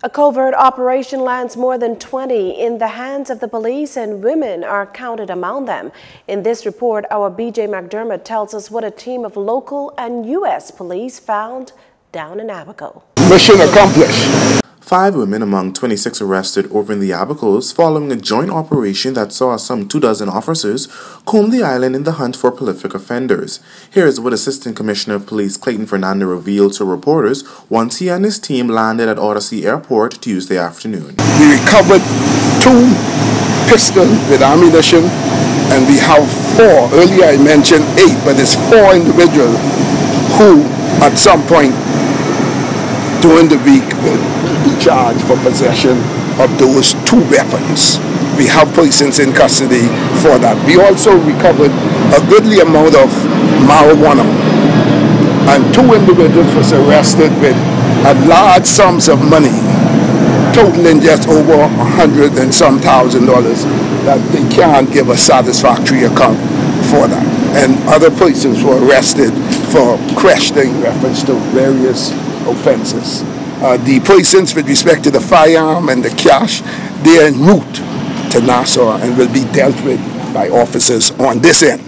A covert operation lands more than 20 in the hands of the police, and women are counted among them. In this report, our BJ McDermott tells us what a team of local and U.S. police found down in Abaco. Mission accomplished. 5 women among 26 arrested over in the Abacos following a joint operation that saw some 24 officers comb the island in the hunt for prolific offenders. Here is what Assistant Commissioner of Police Clayton Fernandez revealed to reporters once he and his team landed at Odyssey Airport Tuesday afternoon. We recovered 2 pistols with ammunition, and we have 4. Earlier I mentioned 8, but it's 4 individuals who at some point during the week will be charged for possession of those 2 weapons. We have persons in custody for that. We also recovered a goodly amount of marijuana, and 2 individuals was arrested with large sums of money, totaling just over $100 and some thousand that they can't give a satisfactory account for that. And other persons were arrested for questioning reference to various offenses. The persons with respect to the firearm and the cash, they are en route to Nassau and will be dealt with by officers on this end,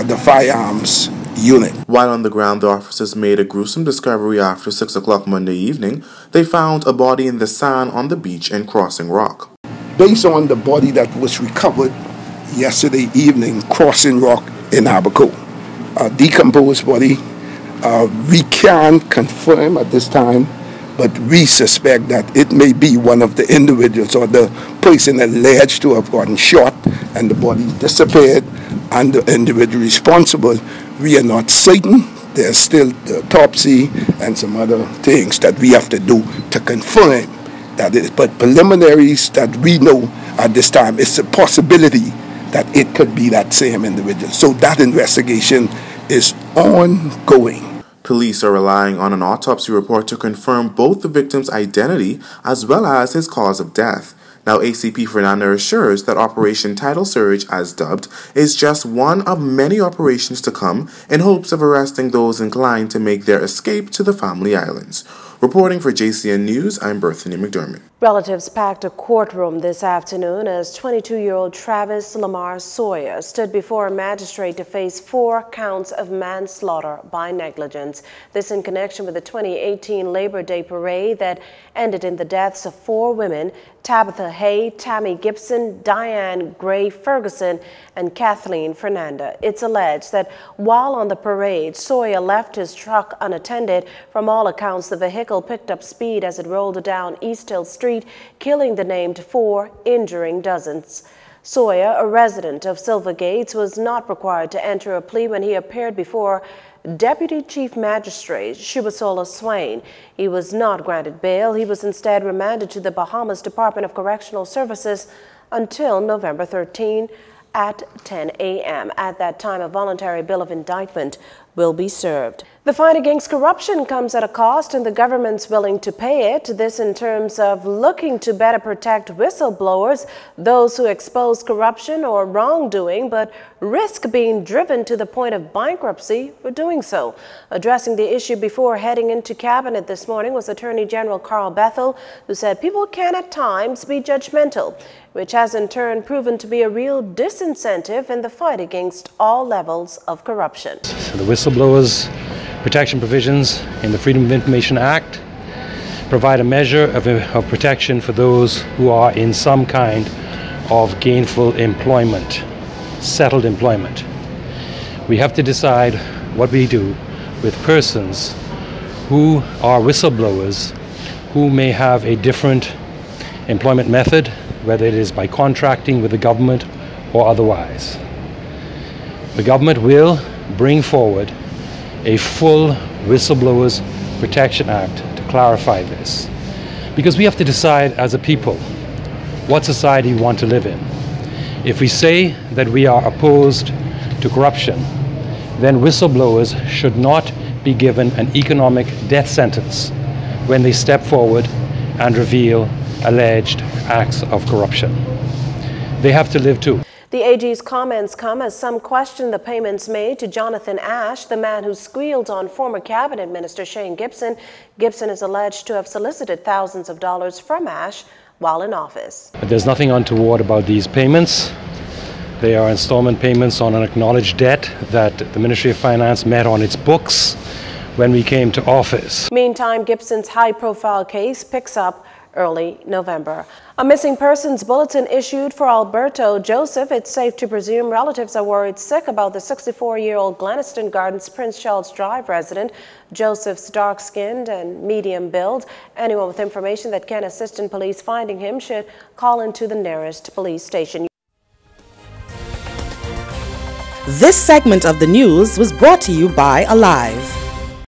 the firearms unit. While on the ground, the officers made a gruesome discovery after 6 o'clock Monday evening. They found a body in the sand on the beach in Crossing Rock. Based on the body that was recovered yesterday evening, Crossing Rock in Abaco, a decomposed body, we can't confirm at this time, but we suspect that it may be one of the individuals or the person alleged to have gotten shot and the body disappeared, and the individual responsible. We are not certain. There's still the autopsy and some other things that we have to do to confirm that it is. But preliminaries that we know at this time, it's a possibility that it could be that same individual. So that investigation is ongoing. Police are relying on an autopsy report to confirm both the victim's identity as well as his cause of death. Now, ACP Fernandez assures that Operation Tidal Surge, as dubbed, is just one of many operations to come in hopes of arresting those inclined to make their escape to the Family Islands. Reporting for JCN News, I'm Berthany McDermott. Relatives packed a courtroom this afternoon as 22-year-old Travis Lamar Sawyer stood before a magistrate to face 4 counts of manslaughter by negligence. This in connection with the 2018 Labor Day parade that ended in the deaths of 4 women, Tabitha Hay, Tammy Gibson, Diane Gray Ferguson, and Kathleen Fernanda. It's alleged that while on the parade, Sawyer left his truck unattended. From all accounts, the vehicle picked up speed as it rolled down East Hill Street, killing the named 4, injuring dozens. Sawyer, a resident of Silver Gates, was not required to enter a plea when he appeared before Deputy Chief Magistrate Shubasola Swain. He was not granted bail. He was instead remanded to the Bahamas Department of Correctional Services until November 13 at 10 a.m. At that time, a voluntary bill of indictment will be served. The fight against corruption comes at a cost, and the government's willing to pay it. This in terms of looking to better protect whistleblowers, those who expose corruption or wrongdoing, but risk being driven to the point of bankruptcy for doing so. Addressing the issue before heading into cabinet this morning was Attorney General Carl Bethel, who said people can at times be judgmental, which has in turn proven to be a real disincentive in the fight against all levels of corruption. So the whistleblowers protection provisions in the Freedom of Information Act provide a measure of protection for those who are in some kind of gainful employment, settled employment. We have to decide what we do with persons who are whistleblowers who may have a different employment method, whether it is by contracting with the government or otherwise. The government will bring forward a full Whistleblowers Protection Act to clarify this, because we have to decide as a people what society we want to live in. If we say that we are opposed to corruption, then whistleblowers should not be given an economic death sentence when they step forward and reveal alleged acts of corruption. They have to live too. The AG's comments come as some question the payments made to Jonathan Ash, the man who squealed on former Cabinet Minister Shane Gibson. Gibson is alleged to have solicited thousands of dollars from Ash while in office. There's nothing untoward about these payments. They are installment payments on an acknowledged debt that the Ministry of Finance met on its books when we came to office. Meantime, Gibson's high-profile case picks up early November. A missing persons bulletin issued for Alberto Joseph. It's safe to presume relatives are worried sick about the 64-year-old Gleniston Gardens Prince Charles Drive resident. Joseph's dark-skinned and medium build. Anyone with information that can assist in police finding him should call into the nearest police station. This segment of the news was brought to you by Alive.